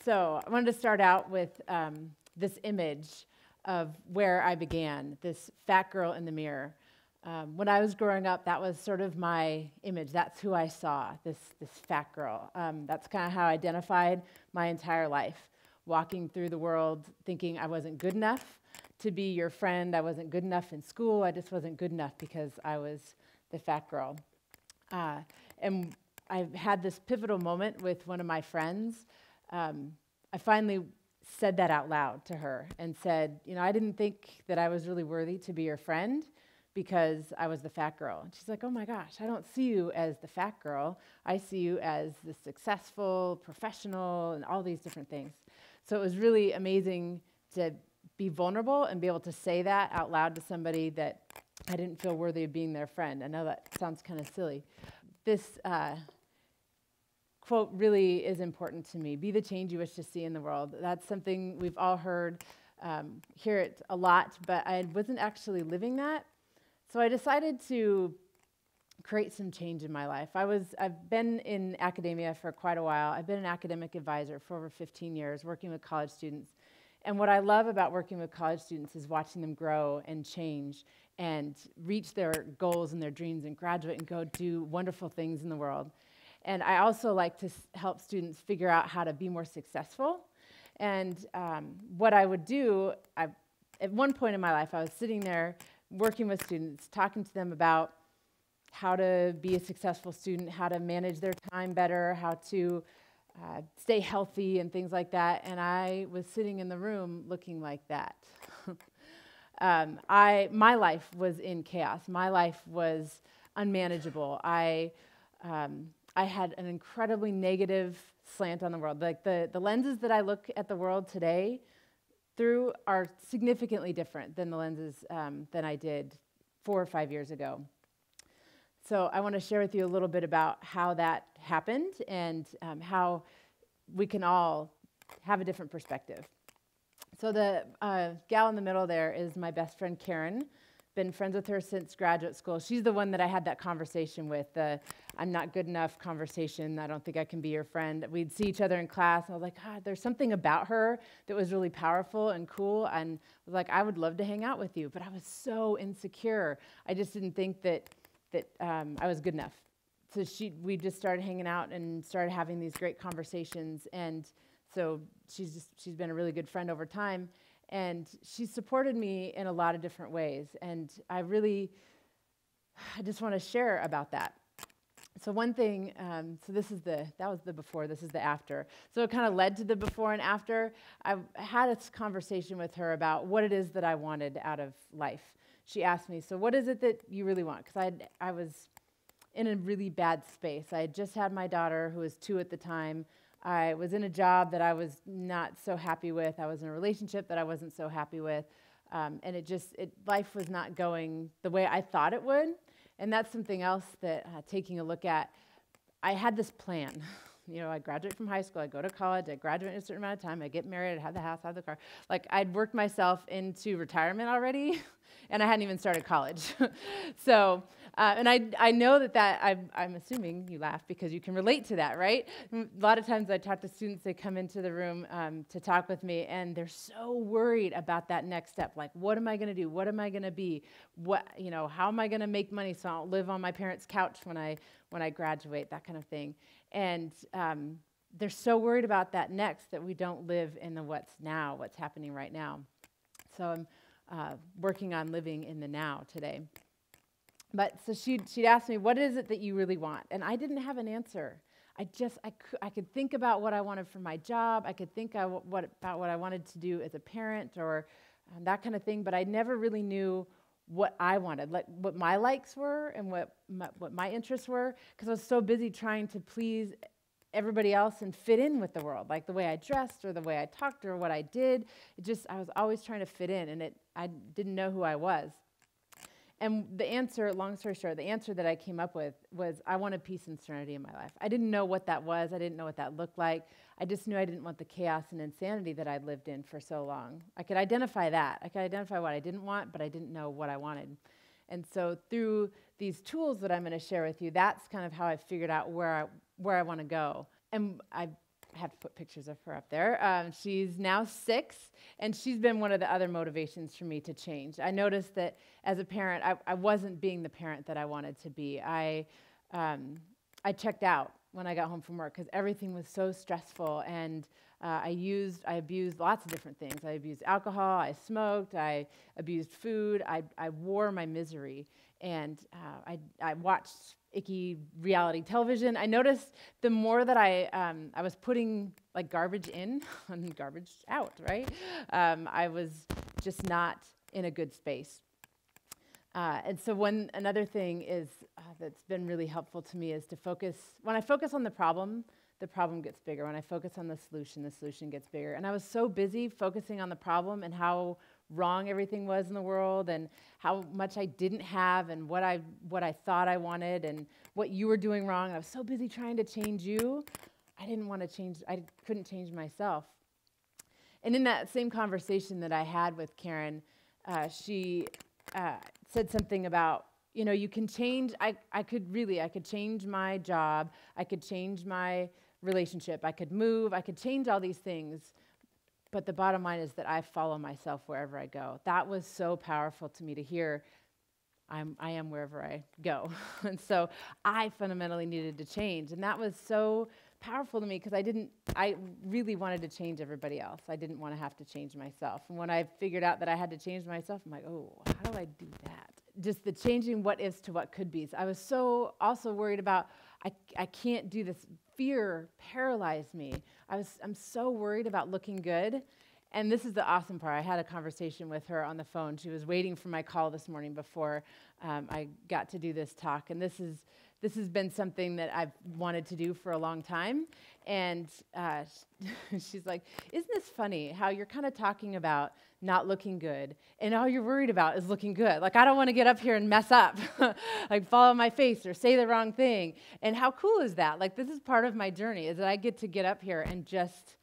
So I wanted to start out with this image of where I began, this fat girl in the mirror. When I was growing up, that was sort of my image. That's who I saw, this fat girl. That's kind of how I identified my entire life, walking through the world thinking I wasn't good enough to be your friend. I wasn't good enough in school. I just wasn't good enough because I was the fat girl. And I had this pivotal moment with one of my friends. I finally said that out loud to her and said, I didn't think that I was really worthy to be your friend because I was the fat girl. And she's like, oh my gosh, I don't see you as the fat girl. I see you as the successful, professional, and all these different things. So it was really amazing to be vulnerable and be able to say that out loud to somebody that I didn't feel worthy of being their friend. I know that sounds kind of silly. This quote really is important to me. Be the change you wish to see in the world. That's something we've all heard, hear it a lot, but I wasn't actually living that. So I decided to create some change in my life. I've been in academia for quite a while. I've been an academic advisor for over 15 years, working with college students. And what I love about working with college students is watching them grow and change and reach their goals and their dreams and graduate and go do wonderful things in the world. And I also like to help students figure out how to be more successful. And what I would do, at one point in my life, I was sitting there working with students, talking to them about how to be a successful student, how to manage their time better, how to stay healthy and things like that. And I was sitting in the room looking like that. My life was in chaos. My life was unmanageable. I had an incredibly negative slant on the world. Like the lenses that I look at the world today through are significantly different than the lenses than I did 4 or 5 years ago. So I want to share with you a little bit about how that happened and how we can all have a different perspective. So the gal in the middle there is my best friend, Karen. Been friends with her since graduate school. She's the one that I had that conversation with, the I'm not good enough conversation. I don't think I can be your friend. We'd see each other in class, and I was like, God, there's something about her that was really powerful and cool, and I was like, I would love to hang out with you, but I was so insecure. I just didn't think that I was good enough. So we just started hanging out and started having these great conversations, and so she's been a really good friend over time. And she supported me in a lot of different ways. And I just want to share about that. So one thing, that was the before, this is the after. So it kind of led to the before and after. I had a conversation with her about what it is that I wanted out of life. She asked me, so what is it that you really want? Because I was in a really bad space. I had just had my daughter, who was 2 at the time. I was in a job that I was not so happy with. I was in a relationship that I wasn't so happy with. And life was not going the way I thought it would. And that's something else that taking a look at, I had this plan. I graduate from high school, I go to college, I graduate in a certain amount of time, I get married, I have the house, I have the car. Like, I'd worked myself into retirement already, and I hadn't even started college. So, and I know that I'm assuming you laugh because you can relate to that, right? A lot of times I talk to students, they come into the room to talk with me, and they're so worried about that next step. Like, what am I going to do? What am I going to be? How am I going to make money so I don't live on my parents' couch when I graduate, that kind of thing. And they're so worried about that next that we don't live in the what's happening right now. So I'm working on living in the now today. But so she'd ask me, what is it that you really want? And I didn't have an answer. I could think about what I wanted from my job. I could think about what I wanted to do as a parent or that kind of thing. But I never really knew what I wanted, like what my likes were and what my interests were, because I was so busy trying to please everybody else and fit in with the world, like the way I dressed or the way I talked or what I did. I was always trying to fit in, and I didn't know who I was. And the answer, long story short, the answer that I came up with was I wanted peace and serenity in my life. I didn't know what that was. I didn't know what that looked like. I just knew I didn't want the chaos and insanity that I'd lived in for so long. I could identify that. I could identify what I didn't want, but I didn't know what I wanted. And so through these tools that I'm going to share with you, that's kind of how I figured out where I want to go. And I I have to put pictures of her up there. She's now 6, and she's been one of the other motivations for me to change. I noticed that as a parent, I wasn't being the parent that I wanted to be. I checked out when I got home from work because everything was so stressful, and I abused lots of different things. I abused alcohol, I smoked, I abused food, I wore my misery, and I watched icky reality television. I noticed the more that I was putting like garbage in and garbage out, right? I was just not in a good space. And so another thing is that's been really helpful to me is to focus. When I focus on the problem gets bigger. When I focus on the solution gets bigger. And I was so busy focusing on the problem and how wrong everything was in the world and how much I didn't have and what I thought I wanted and what you were doing wrong. And I was so busy trying to change you, I couldn't change myself. And in that same conversation that I had with Karen, she said something about, you can change, I could change my job, I could change my relationship, I could move, I could change all these things, but the bottom line is that I follow myself wherever I go. That was so powerful to me to hear. I am wherever I go. And so I fundamentally needed to change, and that was so powerful to me because I really wanted to change everybody else. I didn't want to have to change myself. And when I figured out that I had to change myself, I'm like, oh, how do I do that? Just the changing what ifs to what could be's. I was so also worried about, I can't do this. Fear paralyzed me. I'm so worried about looking good. And this is the awesome part. I had a conversation with her on the phone. She was waiting for my call this morning before I got to do this talk. And this has been something that I've wanted to do for a long time. And she's like, isn't this funny how you're kind of talking about not looking good and all you're worried about is looking good? Like, I don't want to get up here and mess up, like fall on my face or say the wrong thing. And how cool is that? Like, this is part of my journey is that I get to get up here and just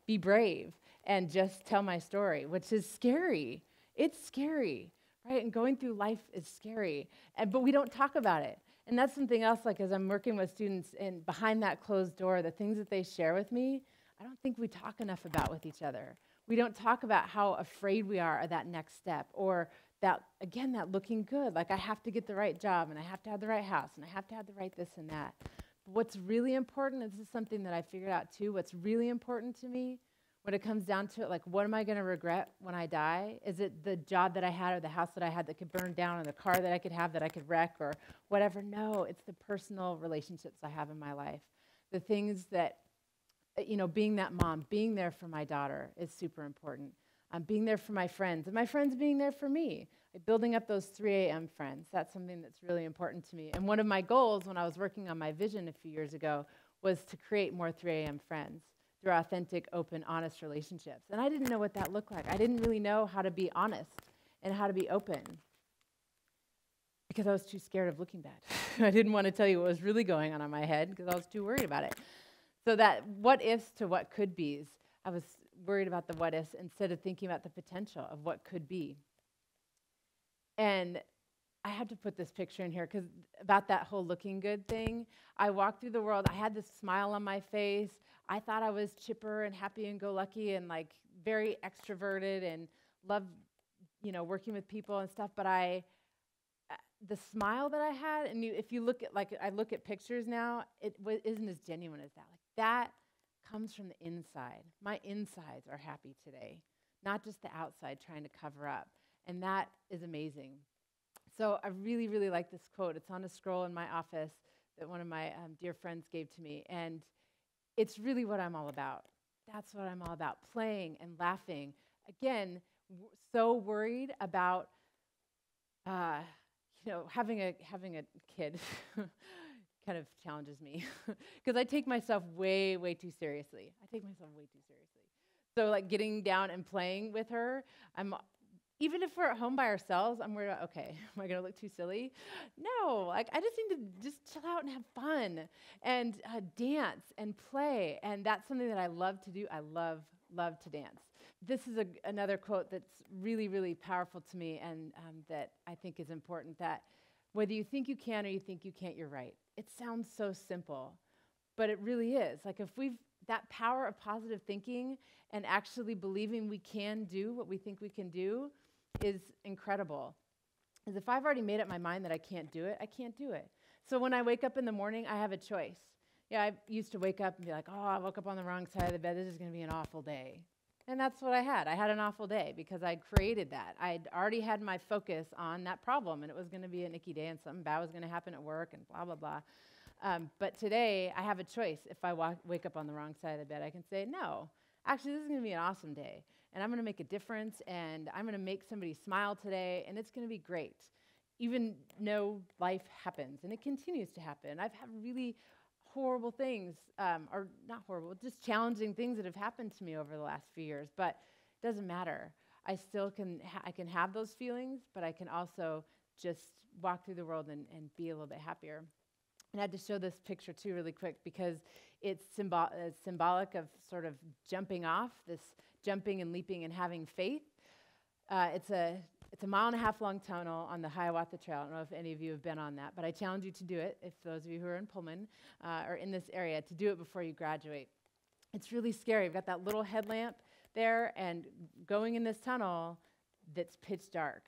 be brave and just tell my story, which is scary. It's scary, right? And going through life is scary, but we don't talk about it. And that's something else, like as I'm working with students and behind that closed door, the things that they share with me, I don't think we talk enough about with each other. We don't talk about how afraid we are of that next step or that, again, that looking good. Like I have to get the right job and I have to have the right house and I have to have the right this and that. But what's really important, and this is something that I figured out too, what's really important to me when it comes down to it, like what am I going to regret when I die? Is it the job that I had or the house that I had that could burn down or the car that I could have that I could wreck or whatever? No, it's the personal relationships I have in my life. The things that, being that mom, being there for my daughter is super important. Being there for my friends and my friends being there for me. Like building up those 3 a.m. friends, that's something that's really important to me. And one of my goals when I was working on my vision a few years ago was to create more 3 a.m. friends through authentic, open, honest relationships. And I didn't know what that looked like. I didn't really know how to be honest and how to be open because I was too scared of looking bad. I didn't want to tell you what was really going on in my head because I was too worried about it. So that what ifs to what could be's, I was worried about the what ifs instead of thinking about the potential of what could be. And I had to put this picture in here because about that whole looking good thing. I walked through the world. I had this smile on my face. I thought I was chipper and happy and go lucky and like very extroverted and loved, working with people and stuff. But the smile that I had, and if you look at, like, I look at pictures now, it isn't as genuine as that. Like that comes from the inside. My insides are happy today, not just the outside trying to cover up. And that is amazing. So I really, really like this quote. It's on a scroll in my office that one of my dear friends gave to me. And it's really what I'm all about. That's what I'm all about, playing and laughing. Again, so worried about, having a kid kind of challenges me because I take myself way, way too seriously. So like getting down and playing with her, even if we're at home by ourselves, I'm worried about, okay, am I going to look too silly? No, like I just need to just chill out and have fun and dance and play. And that's something that I love to do. I love to dance. This is another quote that's really, really powerful to me and that I think is important, that whether you think you can or you think you can't, you're right. It sounds so simple, but it really is. Like if we've that power of positive thinking and actually believing we can do what we think we can do is incredible. Because if I've already made up my mind that I can't do it, I can't do it. So when I wake up in the morning, I have a choice. Yeah, I used to wake up and be like, oh, I woke up on the wrong side of the bed. This is going to be an awful day. And that's what I had. I had an awful day because I'd created that. I'd already had my focus on that problem, and it was going to be an icky day, and something bad was going to happen at work, and blah, blah, blah. But today, I have a choice. If I wake up on the wrong side of the bed, I can say, no, actually, this is going to be an awesome day, and I'm going to make a difference, and I'm going to make somebody smile today, and it's going to be great. Even though life happens, and it continues to happen. I've had really horrible things, or not horrible, just challenging things that have happened to me over the last few years, but it doesn't matter. I still can, I can have those feelings, but I can also just walk through the world and be a little bit happier. And I had to show this picture too really quick because it's symbolic of sort of jumping off, this jumping and leaping and having faith. It's a 1.5 mile long tunnel on the Hiawatha Trail. I don't know if any of you have been on that, but I challenge you to do it, if those of you who are in Pullman or in this area, to do it before you graduate. It's really scary. We've got that little headlamp there, and going in this tunnel that's pitch dark.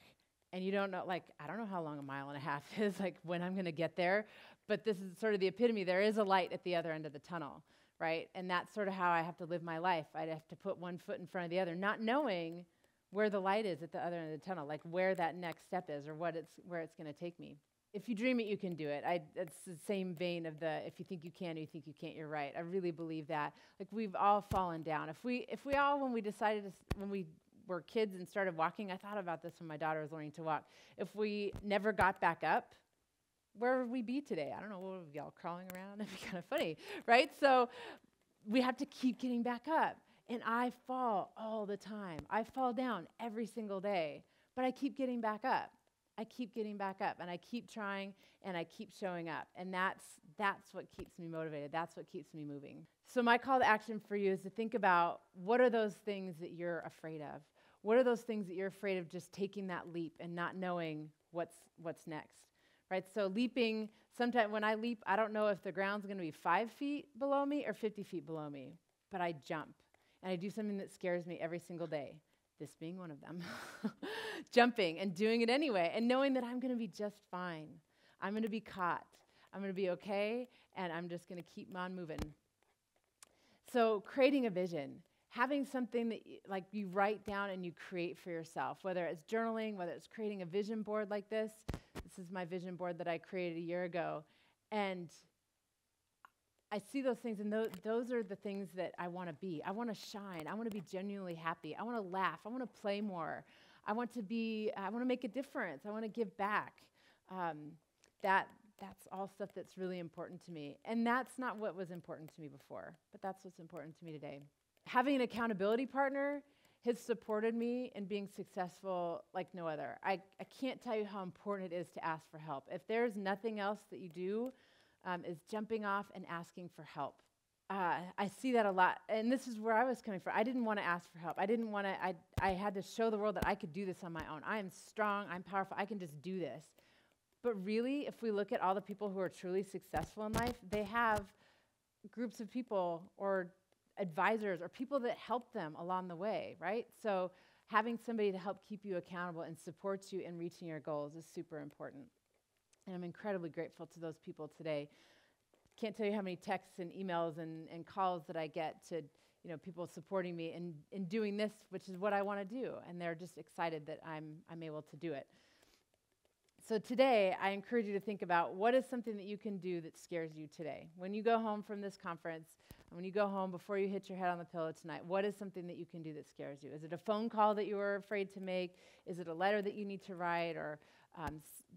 And you don't know, I don't know how long 1.5 miles is, when I'm going to get there, but this is sort of the epitome. There is a light at the other end of the tunnel, right? And that's sort of how I have to live my life. I'd have to put one foot in front of the other, not knowing where the light is at the other end of the tunnel, where that next step is or where it's going to take me. If you dream it, you can do it. It's the same vein of the if you think you can, you think you can't, you're right. I really believe that. We've all fallen down. If we all, when we were kids and started walking, I thought about this when my daughter was learning to walk. If we never got back up, where would we be today? I don't know. Would we be all crawling around? It'd be kind of funny, right? So we have to keep getting back up. And I fall all the time. I fall down every single day, but I keep getting back up. I keep getting back up, and I keep trying, and I keep showing up. And that's what keeps me motivated. That's what keeps me moving. So my call to action for you is to think about, what are those things that you're afraid of? What are those things that you're afraid of just taking that leap and not knowing what's next? Right? So leaping, sometimes when I leap, I don't know if the ground's going to be 5 feet below me or 50 feet below me, but I jump. And I do something that scares me every single day, this being one of them. Jumping and doing it anyway, and knowing that I'm going to be just fine. I'm going to be caught. I'm going to be okay, and I'm just going to keep on moving. So creating a vision, having something that you write down and you create for yourself, whether it's journaling, whether it's creating a vision board like this. This is my vision board that I created a year ago. And I see those things, and those are the things that I want to be. I want to shine. I want to be genuinely happy. I want to laugh. I want to play more. I want to make a difference. I want to give back. That's all stuff that's really important to me. And that's not what was important to me before, but that's what's important to me today. Having an accountability partner has supported me in being successful like no other. I can't tell you how important it is to ask for help. If there's nothing else that you do, is jumping off and asking for help. I see that a lot, and this is where I was coming from. I didn't want to ask for help. I had to show the world that I could do this on my own. I am strong, I'm powerful, I can just do this. But really, if we look at all the people who are truly successful in life, they have groups of people or advisors or people that help them along the way, right? So having somebody to help keep you accountable and support you in reaching your goals is super important. And I'm incredibly grateful to those people today. Can't tell you how many texts and emails and calls that I get to people supporting me in doing this, which is what I want to do. And they're just excited that I'm able to do it. So today, I encourage you to think about, what is something that you can do that scares you today? When you go home from this conference, and when you go home before you hit your head on the pillow tonight, what is something that you can do that scares you? Is it a phone call that you were afraid to make? Is it a letter that you need to write? Or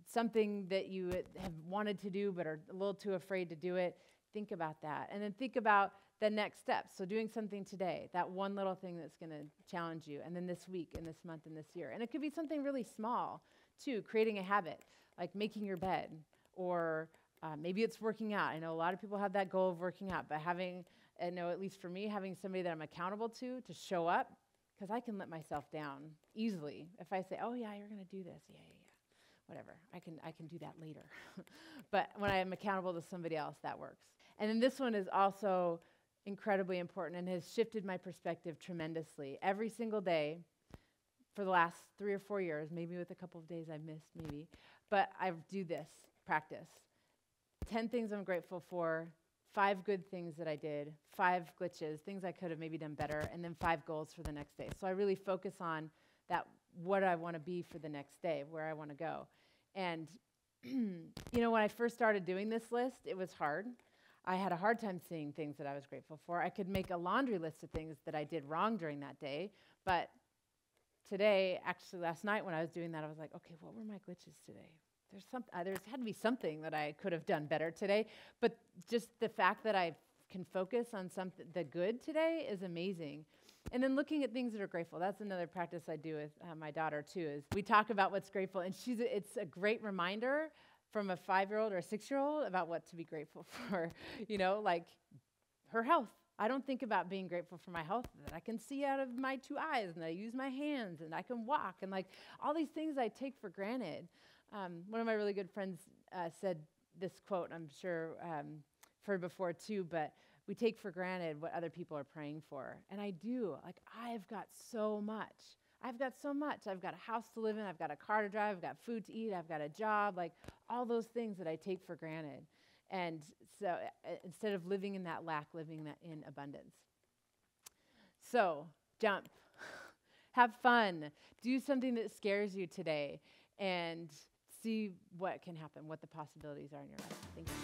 something that you have wanted to do but are a little too afraid to do it? Think about that. And then think about the next steps. So doing something today, that one little thing that's going to challenge you. And then this week and this month and this year. And it could be something really small, too, creating a habit, like making your bed. Or maybe it's working out. I know a lot of people have that goal of working out. But at least for me, having somebody that I'm accountable to show up, because I can let myself down easily. If I say, oh, yeah, you're going to do this. Yeah. Whatever, I can do that later. But when I am accountable to somebody else, that works. And then this one is also incredibly important and has shifted my perspective tremendously. Every single day for the last 3 or 4 years, maybe with a couple of days I missed, maybe, but I do this practice. 10 things I'm grateful for, 5 good things that I did, 5 glitches, things I could have maybe done better, and then 5 goals for the next day. So I really focus on that, what I want to be for the next day, where I want to go. And, when I first started doing this list, it was hard. I had a hard time seeing things that I was grateful for. I could make a laundry list of things that I did wrong during that day, but today, actually last night when I was doing that, I was like, okay, what were my glitches today? There's had to be something that I could have done better today, but just the fact that I can focus on the good today is amazing. And then looking at things that are grateful, that's another practice I do with my daughter too, is we talk about what's grateful, and it's a great reminder from a 5-year-old or a 6-year-old about what to be grateful for, like her health. I don't think about being grateful for my health, that I can see out of my 2 eyes, and I use my hands, and I can walk, and like all these things I take for granted. One of my really good friends said this quote, I'm sure heard before too, but we take for granted what other people are praying for. And I do. Like, I've got so much. I've got a house to live in. I've got a car to drive. I've got food to eat. I've got a job. Like, all those things that I take for granted. And so instead of living in that lack, living that in abundance. So, jump. Have fun. Do something that scares you today. And see what can happen, what the possibilities are in your life. Thank you.